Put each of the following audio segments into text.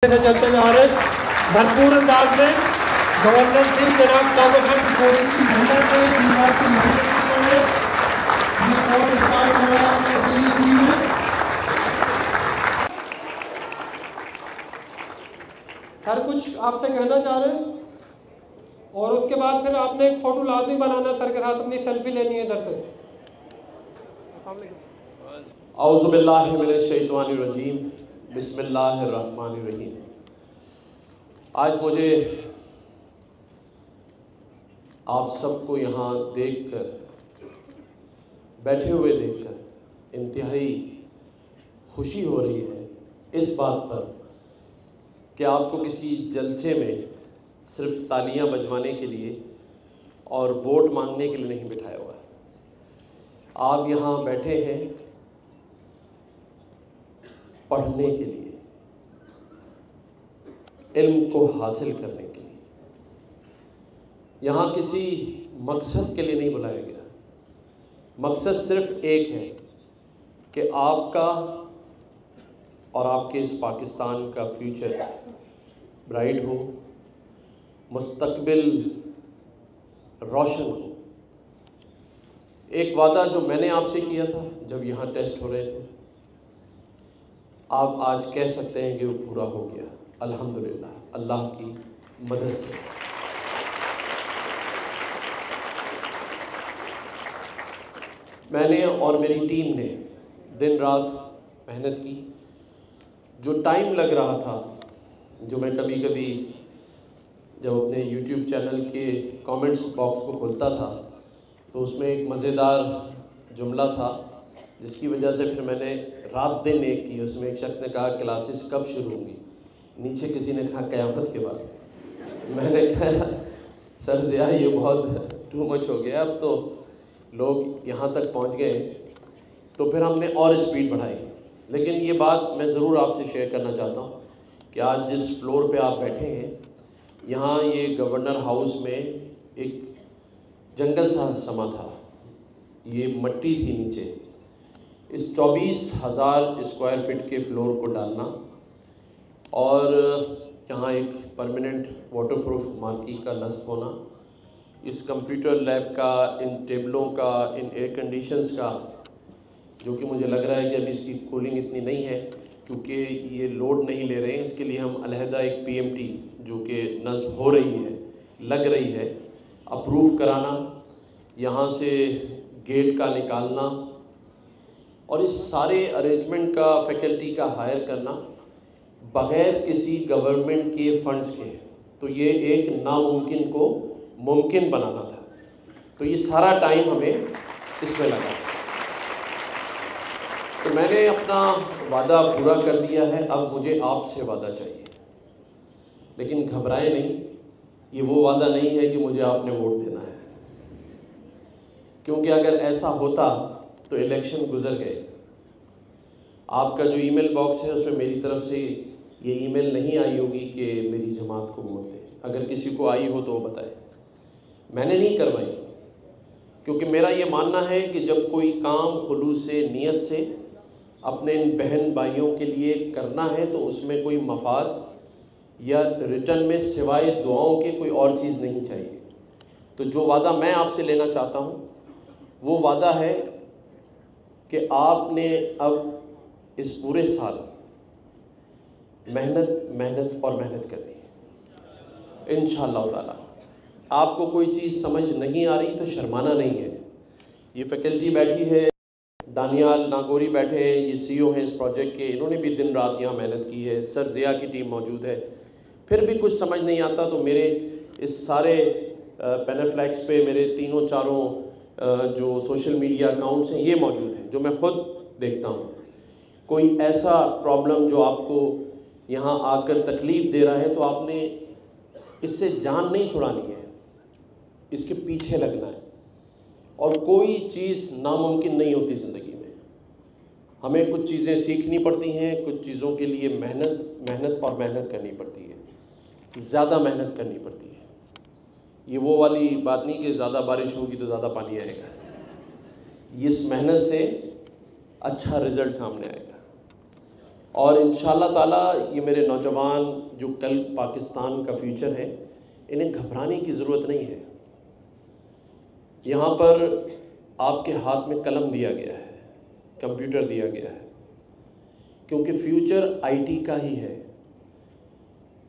से चलते जा रहे भरपूर अंदाज में गवर्नर सिंह जनाब काबोखंड कोरी की मेहनत से दीवार की मेहनत सर कुछ आपसे कहना चाह रहे हैं और उसके बाद फिर आपने एक फोटो लाजमी बनाना सर के साथ, अपनी सेल्फी लेनी है इधर से। औज़ु बिल्लाहि मिनश शैतानिर रजीम, बिस्मिल्लाहिर्रहमानिर्रहीम। आज मुझे आप सबको यहाँ देखकर, बैठे हुए देखकर इंतहाई खुशी हो रही है इस बात पर कि आपको किसी जलसे में सिर्फ तालियां बजवाने के लिए और वोट मांगने के लिए नहीं बिठाया हुआ है। आप यहाँ बैठे हैं पढ़ने के लिए, इल्म को हासिल करने के लिए। यहाँ किसी मकसद के लिए नहीं बुलाया गया। मकसद सिर्फ एक है कि आपका और आपके इस पाकिस्तान का फ्यूचर ब्राइट हो, मुस्तकबिल रोशन हो। एक वादा जो मैंने आपसे किया था जब यहाँ टेस्ट हो रहे थे, आप आज कह सकते हैं कि वो पूरा हो गया, अल्हम्दुलिल्लाह, अल्लाह की मदद से। मैंने और मेरी टीम ने दिन रात मेहनत की। जो टाइम लग रहा था, जो मैं कभी कभी जब अपने YouTube चैनल के कमेंट्स बॉक्स को खोलता था तो उसमें एक मज़ेदार जुमला था जिसकी वजह से फिर मैंने रात दिन एक की। उसमें एक शख्स ने कहा क्लासेस कब शुरू होंगी, नीचे किसी ने कहा क़यामत के बाद। मैंने कहा सर ज़िया ये बहुत टू मच हो गया, अब तो लोग यहाँ तक पहुँच गए। तो फिर हमने और स्पीड बढ़ाई। लेकिन ये बात मैं ज़रूर आपसे शेयर करना चाहता हूँ कि आज जिस फ्लोर पे आप बैठे हैं, यहाँ ये गवर्नर हाउस में एक जंगल सा समा था, ये मट्टी थी नीचे। इस 24,000 स्क्वायर फीट के फ्लोर को डालना और यहाँ एक परमानेंट वाटरप्रूफ मार्की का नस्ब होना, इस कंप्यूटर लैब का, इन टेबलों का, इन एयर कंडीशंस का, जो कि मुझे लग रहा है कि अभी इसकी कूलिंग इतनी नहीं है क्योंकि ये लोड नहीं ले रहे हैं। इसके लिए हम अलहदा एक PMT जो कि नस्ब हो रही है, लग रही है, अप्रूव कराना, यहाँ से गेट का निकालना और इस सारे अरेंजमेंट का, फैकल्टी का हायर करना बग़ैर किसी गवर्नमेंट के फंड्स के। तो ये एक नामुमकिन को मुमकिन बनाना था। तो ये सारा टाइम हमें इसमें लगा। तो मैंने अपना वादा पूरा कर दिया है, अब मुझे आपसे वादा चाहिए। लेकिन घबराए नहीं, ये वो वादा नहीं है कि मुझे आपने वोट देना है, क्योंकि अगर ऐसा होता तो इलेक्शन गुजर गए। आपका जो ईमेल बॉक्स है उसमें मेरी तरफ से ये ईमेल नहीं आई होगी कि मेरी जमात को वोट दें। अगर किसी को आई हो तो वो बताए। मैंने नहीं करवाई, क्योंकि मेरा ये मानना है कि जब कोई काम खुलूस से, नियत से अपने इन बहन भाइयों के लिए करना है तो उसमें कोई मफाद या रिटर्न में सिवाय दुआओं के कोई और चीज़ नहीं चाहिए। तो जो वादा मैं आपसे लेना चाहता हूँ वो वादा है कि आपने अब इस पूरे साल मेहनत मेहनत और मेहनत करनी है इंशाअल्लाह ताला। आपको कोई चीज़ समझ नहीं आ रही तो शर्माना नहीं है। ये फैकल्टी बैठी है, दानियाल नागौरी बैठे हैं, ये CEO हैं इस प्रोजेक्ट के, इन्होंने भी दिन रात यहाँ मेहनत की है। सर ज़िया की टीम मौजूद है। फिर भी कुछ समझ नहीं आता तो मेरे इस सारे पेनाफ्लैक्स पे मेरे तीनों चारों जो सोशल मीडिया अकाउंट्स हैं ये मौजूद हैं, जो मैं ख़ुद देखता हूँ। कोई ऐसा प्रॉब्लम जो आपको यहाँ आकर तकलीफ़ दे रहा है तो आपने इससे जान नहीं छुड़ानी है, इसके पीछे लगना है। और कोई चीज़ नामुमकिन नहीं होती ज़िंदगी में। हमें कुछ चीज़ें सीखनी पड़ती हैं, कुछ चीज़ों के लिए मेहनत और मेहनत करनी पड़ती है, ज़्यादा मेहनत करनी पड़ती है। ये वो वाली बात नहीं कि ज़्यादा बारिश होगी तो ज़्यादा पानी आएगा। इस मेहनत से अच्छा रिज़ल्ट सामने आएगा। اور انشاءاللہ تعالیٰ یہ میرے نوجوان جو کل پاکستان کا فیوچر ہے، انہیں گھبرانے کی ضرورت نہیں ہے. یہاں پر آپ کے ہاتھ میں قلم دیا گیا ہے، کمپیوٹر دیا گیا ہے، کیونکہ فیوچر آئی ٹی کا ہی ہے.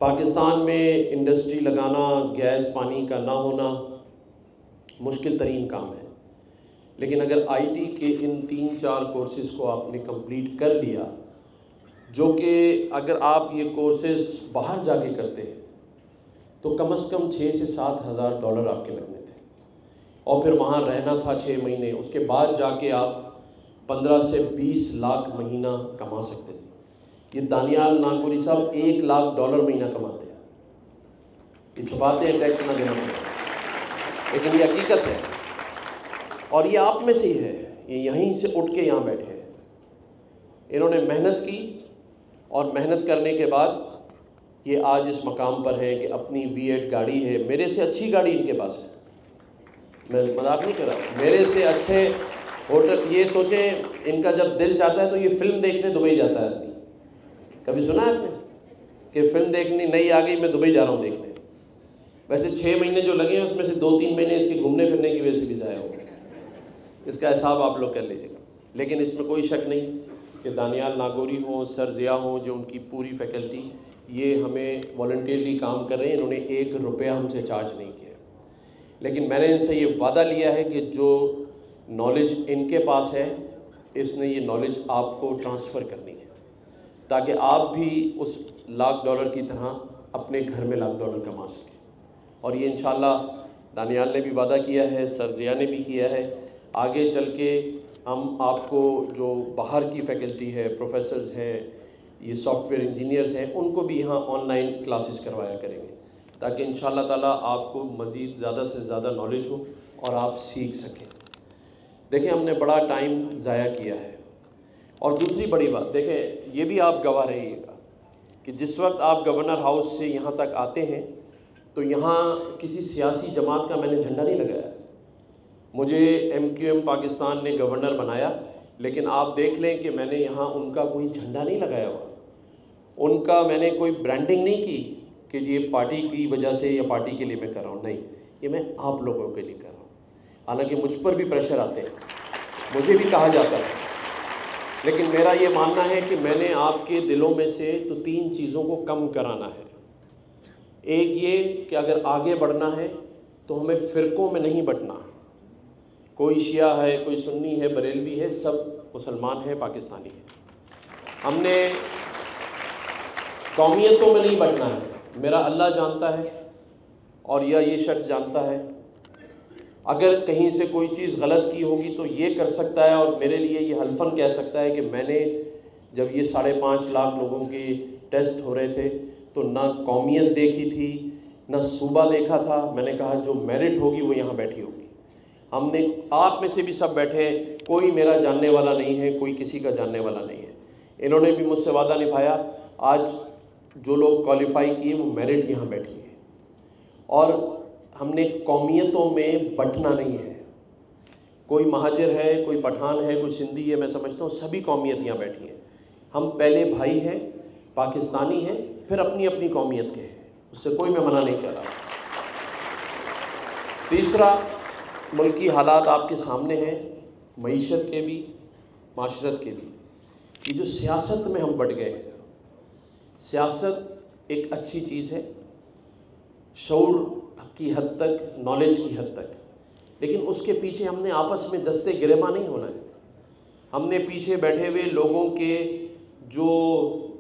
پاکستان میں انڈسٹری لگانا، گیس پانی کا نہ ہونا مشکل ترین کام ہے، لیکن اگر آئی ٹی کے ان 3-4 کورسز کو آپ نے کمپلیٹ کر لیا، جو کہ اگر آپ یہ کورسز باہر جا کے کرتے ہیں تو کم از کم 6 سے 7 ہزار ڈالر آپ کے لگنے تھے، اور پھر وہاں رہنا تھا 6 مہینے، اس کے بعد جا کے آپ 15 سے 20 لاکھ مہینہ کما سکتے تھے. یہ دانیال ناگوری صاحب 1 لاکھ ڈالر مہینہ کماتے ہیں. یہ چھپاتے ہیں ٹیکس نہ دینا پڑے، لیکن یہ حقیقت ہے. اور یہ آپ میں سے ہی ہے، یہ یہیں سے اٹھ کے یہاں بیٹھے ہیں. انہوں نے محنت کی، اور محنت کرنے کے بعد یہ آج اس مقام پر ہے کہ اپنی V8 گاڑی ہے. میرے سے اچھی گاڑی ان کے پاس ہے، میں مذاق نہیں کر رہا. میرے سے اچھے ہوٹل، یہ سوچیں ان کا جب دل چاہتا ہے تو یہ فلم دیکھنے دبئی جاتا ہے آدمی. کبھی سنا ہے آپ نے کہ فلم دیکھنی نئی آ گئی، میں دبئی جا رہا ہوں دیکھنے؟ ویسے 6 مہینے جو لگے ہیں اس میں سے 2-3 مہینے اس کے گھومنے پھرنے کی وجہ سے بھی ضائع ہو گئے. اس کا حساب آپ لوگ کر لیجیے گا. لیکن اس میں کوئی شک نہیں کہ دانیال ناگوری ہوں، سر ضیاء ہوں، جو ان کی پوری فیکلٹی، یہ ہمیں والنٹیرلی کام کر رہے ہیں. انہوں نے 1 روپیہ ہم سے چارج نہیں کیا. لیکن میں نے ان سے یہ وعدہ لیا ہے کہ جو نالج ان کے پاس ہے، اس نے یہ نالج آپ کو ٹرانسفر کرنی ہے، تاکہ آپ بھی اس $1 لاکھ کی طرح اپنے گھر میں $1 لاکھ کما سکیں. اور یہ انشاءاللہ دانیال نے بھی وعدہ کیا ہے، سر ضیاء نے بھی کیا ہے. آگے چل کے ہم آپ کو جو باہر کی فیکلٹی ہے، پروفیسرز ہیں، یہ سافٹ ویئر انجینئرز ہیں، ان کو بھی یہاں آن لائن کلاسز کروایا کریں گے، تاکہ انشاءاللہ تعالیٰ آپ کو مزید زیادہ سے زیادہ نالج ہو اور آپ سیکھ سکیں. دیکھیں ہم نے بڑا ٹائم ضائع کیا ہے. اور دوسری بڑی بات دیکھیں، یہ بھی آپ گواہ رہیے گا کہ جس وقت آپ گورنر ہاؤس سے یہاں تک آتے ہیں تو یہاں کسی سیاسی جماعت کا میں نے جھنڈا نہیں لگایا. مجھے MQM پاکستان نے گورنر بنایا، لیکن آپ دیکھ لیں کہ میں نے یہاں ان کا کوئی جھنڈا نہیں لگایا ہوا. ان کا میں نے کوئی برانڈنگ نہیں کی کہ یہ پارٹی کی وجہ سے یا پارٹی کے لیے میں کر رہا ہوں. نہیں، یہ میں آپ لوگوں کے لیے کر رہا ہوں. حالانکہ مجھ پر بھی پریشر آتے ہیں، مجھے بھی کہا جاتا ہے، لیکن میرا یہ ماننا ہے کہ میں نے آپ کے دلوں میں سے تو 3 چیزوں کو کم کرانا ہے. ایک یہ کہ اگر آگے بڑھنا ہے تو ہمیں فرقوں میں نہیں بٹنا. کوئی شیعہ ہے، کوئی سنی ہے، بریلوی ہے، سب مسلمان ہیں، پاکستانی ہیں. ہم نے قومیتوں میں نہیں بٹنا ہے. میرا اللہ جانتا ہے اور یہ شخص جانتا ہے. اگر کہیں سے کوئی چیز غلط کی ہوگی تو یہ کر سکتا ہے، اور میرے لیے یہ حلفاً کہہ سکتا ہے کہ میں نے جب یہ 5.5 لاکھ لوگوں کے ٹیسٹ ہو رہے تھے تو نہ قومیت دیکھی تھی، نہ صوبہ دیکھا تھا. میں نے کہا جو میرٹ ہوگی وہ یہاں بیٹھی ہوگی. ہم نے آپ میں سے بھی سب بیٹھے، کوئی میرا جاننے والا نہیں ہے، کوئی کسی کا جاننے والا نہیں ہے. انہوں نے بھی مجھ سے وعدہ نبھایا. آج جو لوگ کوالیفائی کیے وہ میرٹ یہاں بیٹھی ہے. اور ہم نے قومیتوں میں بٹنا نہیں ہے. کوئی مہاجر ہے، کوئی پٹھان ہے، کوئی سندھی ہے، میں سمجھتا ہوں سبھی قومیت یہاں بیٹھی ہیں. ہم پہلے بھائی ہیں، پاکستانی ہیں، پھر اپنی اپنی قومیت کے ہیں. اس سے کوئی میں منع نہیں کر رہا. تیسرا، ملکی حالات آپ کے سامنے ہیں، معیشت کے بھی، معاشرت کے بھی. یہ جو سیاست میں ہم بٹ گئے ہیں، سیاست ایک اچھی چیز ہے شعور کی حد تک، نالج کی حد تک، لیکن اس کے پیچھے ہم نے آپس میں دستے گریباں نہیں ہونا ہے. ہم نے پیچھے بیٹھے ہوئے لوگوں کے جو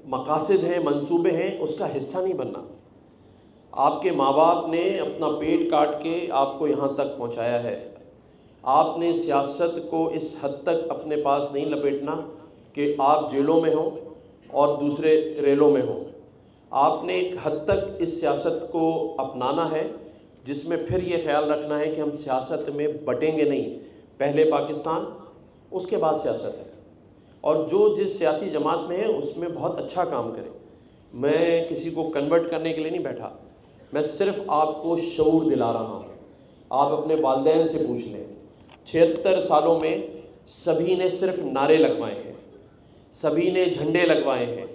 مقاصد ہیں، منصوبے ہیں، اس کا حصہ نہیں بننا. آپ کے ماں باپ نے اپنا پیٹ کاٹ کے آپ کو یہاں تک پہنچایا ہے. آپ نے سیاست کو اس حد تک اپنے پاس نہیں لپیٹنا کہ آپ جیلوں میں ہوں اور دوسرے ریلوں میں ہوں. آپ نے ایک حد تک اس سیاست کو اپنانا ہے جس میں پھر یہ خیال رکھنا ہے کہ ہم سیاست میں بٹیں گے نہیں. پہلے پاکستان، اس کے بعد سیاست ہے. اور جو جس سیاسی جماعت میں ہے اس میں بہت اچھا کام کرے. میں کسی کو کنورٹ کرنے کے لیے نہیں بیٹھا، میں صرف آپ کو شعور دلا رہا ہوں. آپ اپنے والدین سے پوچھ لیں، 76 سالوں میں سبھی نے صرف نعرے لگوائے ہیں، سبھی نے جھنڈے لگوائے ہیں،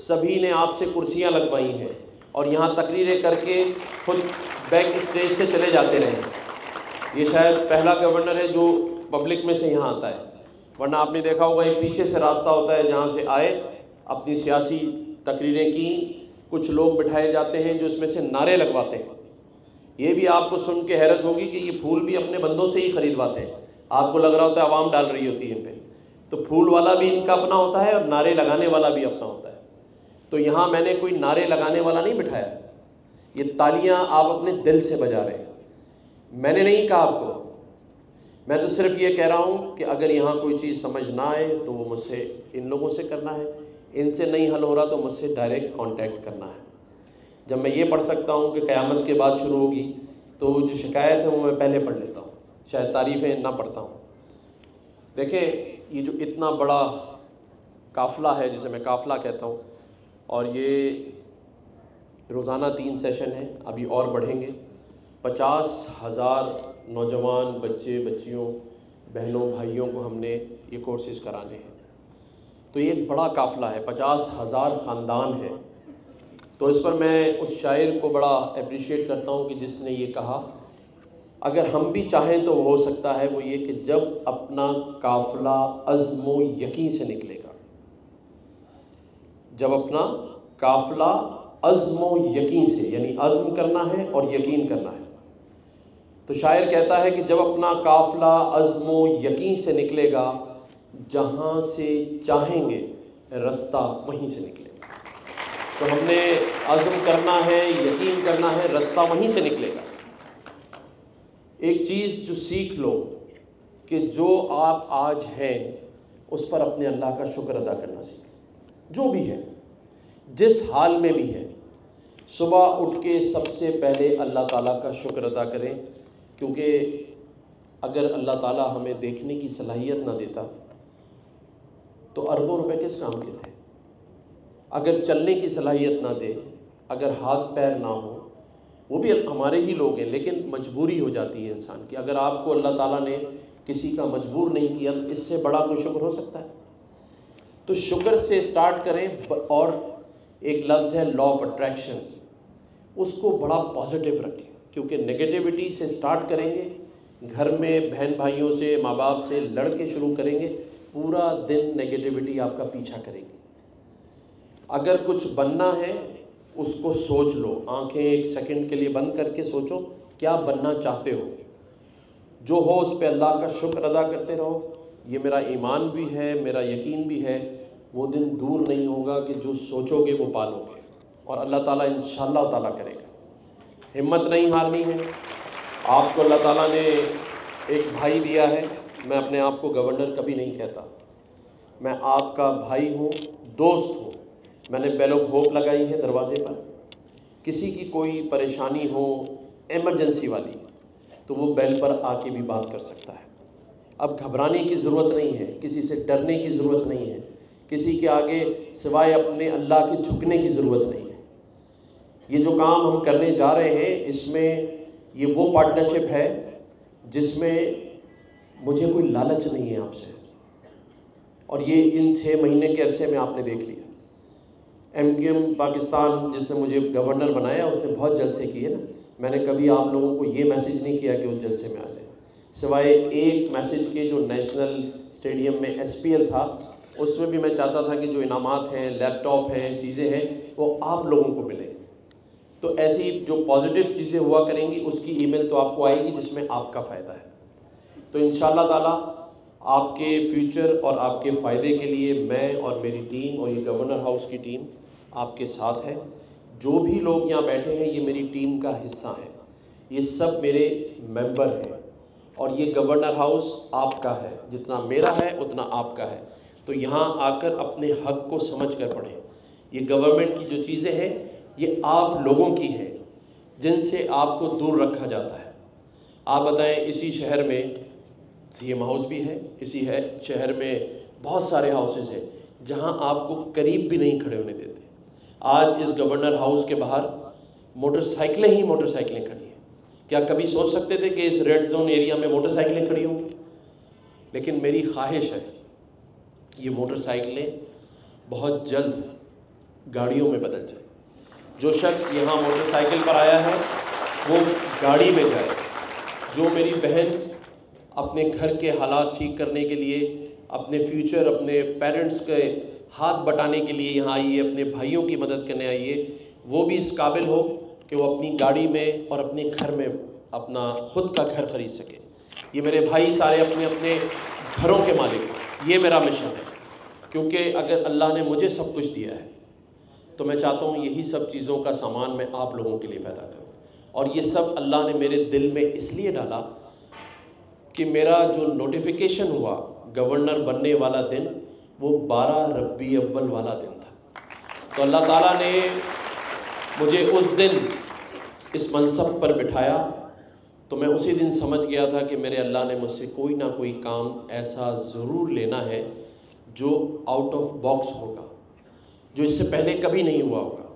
सभी ने आपसे कुर्सियां लगवाई हैं और यहाँ तकरीरें करके खुद बैक स्टेज से चले जाते रहे। ये शायद पहला गवर्नर है जो पब्लिक में से यहाँ आता है, वरना आपने देखा होगा एक पीछे से रास्ता होता है जहाँ से आए, अपनी सियासी तकरीरें की, कुछ लोग बिठाए जाते हैं जो इसमें से नारे लगवाते हैं। ये भी आपको सुन के हैरत होगी कि ये फूल भी अपने बंदों से ही खरीदवाते हैं। आपको लग रहा होता है आवाम डाल रही होती है इन पे, तो फूल वाला भी इनका अपना होता है और नारे लगाने वाला भी अपना होता है। तो यहाँ मैंने कोई नारे लगाने वाला नहीं बिठाया, ये तालियां आप अपने दिल से बजा रहे हैं। मैंने नहीं कहा आपको, मैं तो सिर्फ ये कह रहा हूँ कि अगर यहाँ कोई चीज़ समझ ना आए तो वो मुझसे, इन लोगों से करना है, इनसे नहीं हल हो रहा तो मुझसे डायरेक्ट कांटेक्ट करना है। जब मैं ये पढ़ सकता हूँ कि क़यामत के बाद शुरू होगी, तो जो शिकायत है वो मैं पहले पढ़ लेता हूँ, शायद तारीफ़ें ना पढ़ता हूँ। देखें, ये जो इतना बड़ा काफ़िला है, जिसे मैं काफ़िला कहता हूँ, और ये रोज़ाना 3 सेशन है, अभी और बढ़ेंगे। 50,000 नौजवान, बच्चे, बच्चियों, बहनों, भाइयों को हमने ये कोर्सेज कराने हैं। तो ये एक बड़ा काफ़िला है, 50,000 ख़ानदान है। तो इस पर मैं उस शायर को बड़ा अप्रिशिएट करता हूँ कि जिसने ये कहा, अगर हम भी चाहें तो हो सकता है, वो ये कि जब अपना काफ़िला अज़्म यकीन से निकलेगा, जब अपना काफ़िला अज़्म यकीन से, यानी अज़्म करना है और यकीन करना है। तो शायर कहता है कि जब अपना काफ़िला अज़्म यकीन से निकलेगा, जहाँ से चाहेंगे रास्ता वहीं से निकलेगा। तो हमने अज़्म करना है, यकीन करना है, रास्ता वहीं से निकलेगा। एक चीज़ जो सीख लो कि जो आप आज हैं उस पर अपने अल्लाह का शुक्र अदा करना सीखें। जो भी है, जिस हाल में भी है, सुबह उठ के सबसे पहले अल्लाह ताला का शुक्र अदा करें, क्योंकि अगर अल्लाह ताला हमें देखने की सलाहियत ना देता तो अरबों रुपए किस काम के थे। अगर चलने की सलाहियत ना दे, अगर हाथ पैर ना हो, वो भी हमारे ही लोग हैं, लेकिन मजबूरी हो जाती है इंसान की। अगर आपको अल्लाह ताला ने किसी का मजबूर नहीं किया, तो इससे बड़ा कोई शुक्र हो सकता है? तो शुक्र से स्टार्ट करें। और एक लफ्ज़ है लॉ ऑफ अट्रैक्शन, उसको बड़ा पॉजिटिव रखें, क्योंकि नेगेटिविटी से स्टार्ट करेंगे, घर में बहन भाइयों से, माँ बाप से लड़ के शुरू करेंगे, पूरा दिन नेगेटिविटी आपका पीछा करेगी। अगर कुछ बनना है उसको सोच लो, आंखें 1 सेकंड के लिए बंद करके सोचो क्या बनना चाहते हो। जो हो उस पे अल्लाह का शुक्र अदा करते रहो। ये मेरा ईमान भी है, मेरा यकीन भी है, वो दिन दूर नहीं होगा कि जो सोचोगे वो पालोगे, और अल्लाह ताला इंशाअल्लाह ताला करेगा। हिम्मत नहीं हारनी है। आपको अल्लाह ताला ने एक भाई दिया है। मैं अपने आप को गवर्नर कभी नहीं कहता, मैं आपका भाई हूँ, दोस्त हूँ। मैंने बेल ऑफ होप लगाई है दरवाजे पर। किसी की कोई परेशानी हो एमरजेंसी वाली, तो वो बेल पर आके भी बात कर सकता है। अब घबराने की ज़रूरत नहीं है, किसी से डरने की ज़रूरत नहीं है, किसी के आगे सिवाय अपने अल्लाह के झुकने की ज़रूरत नहीं है। ये जो काम हम करने जा रहे हैं, इसमें ये वो पार्टनरशिप है जिसमें मुझे कोई लालच नहीं है आपसे, और ये इन 6 महीने के अरसे में आपने देख लिया। MQM पाकिस्तान जिसने मुझे गवर्नर बनाया, उसने बहुत जलसे किए ना। मैंने कभी आप लोगों को ये मैसेज नहीं किया कि उस जलसे में आ जाए, सिवाय एक मैसेज के जो नेशनल स्टेडियम में SPL था, उसमें भी मैं चाहता था कि जो इनामात हैं, लैपटॉप हैं, चीज़ें हैं, वो आप लोगों को मिले। तो ऐसी जो पॉजिटिव चीज़ें हुआ करेंगी उसकी ईमेल तो आपको आएगी जिसमें आपका फ़ायदा है। तो इंशाअल्लाह ताला आपके फ्यूचर और आपके फ़ायदे के लिए मैं और मेरी टीम और ये गवर्नर हाउस की टीम आपके साथ है। जो भी लोग यहाँ बैठे हैं ये मेरी टीम का हिस्सा है, ये सब मेरे मेंबर हैं, और ये गवर्नर हाउस आपका है, जितना मेरा है उतना आपका है। तो यहाँ आकर अपने हक को समझ कर पढ़ें। ये गवर्नमेंट की जो चीज़ें हैं ये आप लोगों की हैं, जिनसे आपको दूर रखा जाता है। आप बताएं, इसी शहर में CM हाउस भी है, इसी शहर में बहुत सारे हाउसेज हैं जहां आपको करीब भी नहीं खड़े होने देते। आज इस गवर्नर हाउस के बाहर मोटरसाइकिलें ही मोटरसाइकिलें खड़ी हैं। क्या कभी सोच सकते थे कि इस रेड जोन एरिया में मोटरसाइकिलें खड़ी होंगी? लेकिन मेरी ख्वाहिश है ये मोटरसाइकिलें बहुत जल्द گاڑیوں میں بدل جائے. جو شخص یہاں موٹر سائیکل پر آیا ہے وہ گاڑی میں جائے. جو میری بہن اپنے گھر کے حالات ٹھیک کرنے کے لیے, اپنے فیوچر, اپنے پیرنٹس کے ہاتھ بٹانے کے لیے یہاں آئی ہے, اپنے بھائیوں کی مدد کرنے آئی ہے, وہ بھی اس قابل ہو کہ وہ اپنی گاڑی میں اور اپنے گھر میں اپنا خود کا گھر خرید سکے. یہ میرے بھائی سارے اپنے اپنے گھروں کے مالک ہیں. یہ میرا مشن ہے, کیونکہ اگر اللہ نے مجھے سب کچھ دیا ہے تو میں چاہتا ہوں یہی سب چیزوں کا سامان میں آپ لوگوں کے لیے پیدا کروں. اور یہ سب اللہ نے میرے دل میں اس لیے ڈالا کہ میرا جو نوٹیفیکیشن ہوا گورنر بننے والا دن وہ 12 ربیع اول والا دن تھا. تو اللہ تعالیٰ نے مجھے اس دن اس منصب پر بٹھایا تو میں اسی دن سمجھ گیا تھا کہ میرے اللہ نے مجھ سے کوئی نہ کوئی کام ایسا ضرور لینا ہے جو آؤٹ آف باکس ہوگا, جو اس سے پہلے کبھی نہیں ہوا ہوگا.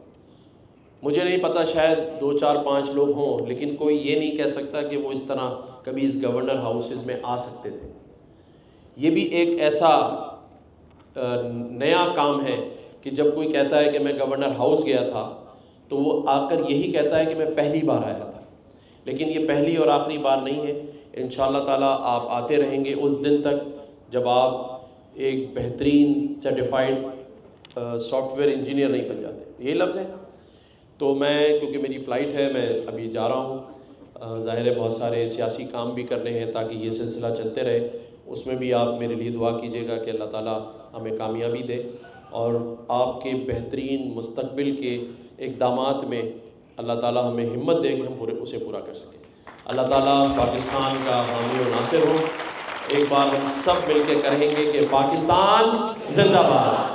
مجھے نہیں پتا, شاید 2 4 5 لوگ ہوں, لیکن کوئی یہ نہیں کہہ سکتا کہ وہ اس طرح کبھی اس گورنر ہاؤسز میں آ سکتے تھے. یہ بھی ایک ایسا نیا کام ہے کہ جب کوئی کہتا ہے کہ میں گورنر ہاؤس گیا تھا تو وہ آ کر یہی کہتا ہے کہ میں پہلی بار آیا تھا. لیکن یہ پہلی اور آخری بار نہیں ہے. انشاءاللہ تعالیٰ آپ آتے رہیں گے اس دن تک جب آپ ایک بہترین سرٹیفائڈ سافٹ ویئر انجینئر نہیں بن جاتے. یہی لفظ ہے. تو میں, کیونکہ میری فلائٹ ہے, میں ابھی جا رہا ہوں. ظاہر ہے بہت سارے سیاسی کام بھی کرنے ہیں تاکہ یہ سلسلہ چلتے رہے. اس میں بھی آپ میرے لیے دعا کیجیے گا کہ اللہ تعالیٰ ہمیں کامیابی دے اور آپ کے بہترین مستقبل کے اقدامات میں اللہ تعالیٰ ہمیں ہمت دے کہ ہم اسے پورا کر سکیں. اللہ تعالیٰ پاکستان کا حامی و ناصر ہو. ایک بار ہم سب مل کے کہیں گے کہ پاکستان زندہ باد.